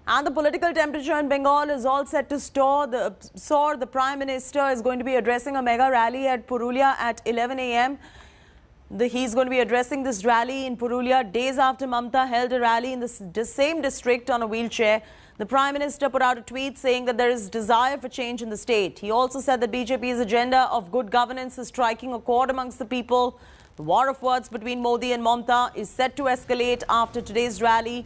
And the political temperature in Bengal is all set to soar. The Prime Minister is going to be addressing a mega rally at Purulia at 11 a.m. He's going to be addressing this rally in Purulia days after Mamta held a rally in the same district on a wheelchair. The Prime Minister put out a tweet saying that there is desire for change in the state. He also said that BJP's agenda of good governance is striking a chord amongst the people. The war of words between Modi and Mamta is set to escalate after today's rally.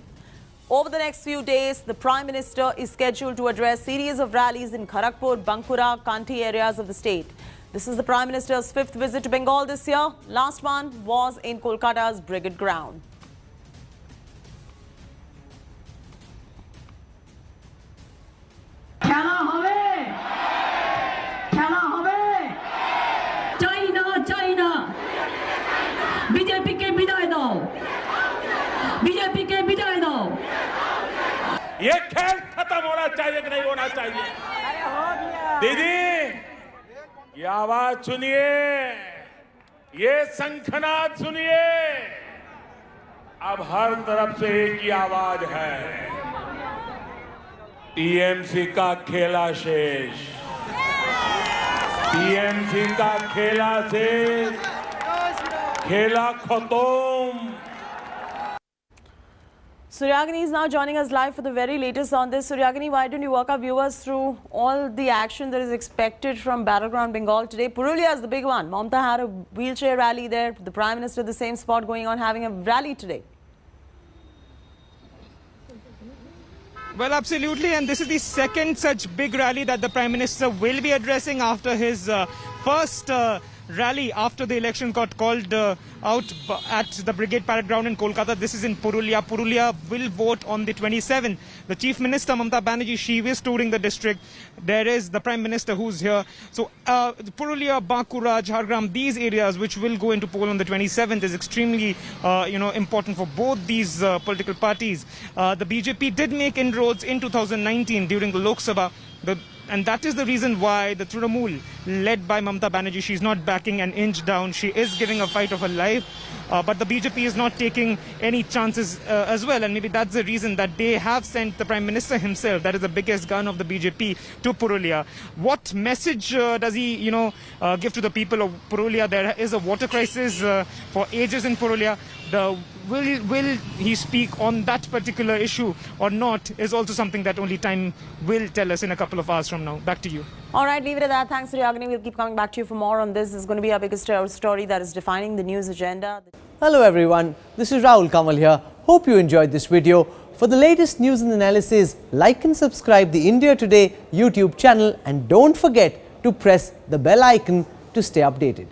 Over the next few days, the Prime Minister is scheduled to address a series of rallies in Kharagpur, Bankura, Kanti areas of the state. This is the Prime Minister's 5th visit to Bengal this year. Last one was in Kolkata's Brigade ground. China BJP के विदाई दो BJP के विदाई दो ये खेल खत्म होना चाहिए कि नहीं होना चाहिए? दीदी ये आवाज सुनिए, ये शंखनाद सुनिए। अब हर तरफ से एक ही आवाज है, टीएमसी का खेला शेष, टीएमसी का खेला शेष, खेला खत्म। Suryagini is now joining us live for the very latest on this. Suryagini, why don't you walk our viewers through all the action that is expected from Battleground Bengal today? Purulia is the big one. Mamta had a wheelchair rally there. The Prime Minister at the same spot going on having a rally today. Well, absolutely, and this is the second such big rally that the Prime Minister will be addressing after his first rally after the election got called out at the Brigade Parade Ground in Kolkata. This is in Purulia. Purulia will vote on the 27th. The Chief Minister, Mamta Banerjee, she is touring the district. There is the Prime Minister who's here. So Purulia, Bankura, Jhargram, these areas which will go into poll on the 27th is extremely important for both these political parties. The BJP did make inroads in 2019 during the Lok Sabha. And that is the reason why the Trinamool, led by Mamta Banerjee, she's not backing an inch down. She is giving a fight of her life. But the BJP is not taking any chances as well. And maybe that's the reason that they have sent the Prime Minister himself, that is the biggest gun of the BJP, to Purulia. What message does he, give to the people of Purulia? There is a water crisis for ages in Purulia. Will he speak on that particular issue or not is also something that only time will tell us in a couple of hours from now. Back to you. All right, leave it at that. Thanks, Suryagini. We'll keep coming back to you for more on this. This is going to be our biggest story that is defining the news agenda. Hello everyone, this is Rahul Kamal here. Hope you enjoyed this video. For the latest news and analysis, like and subscribe the India Today YouTube channel and don't forget to press the bell icon to stay updated.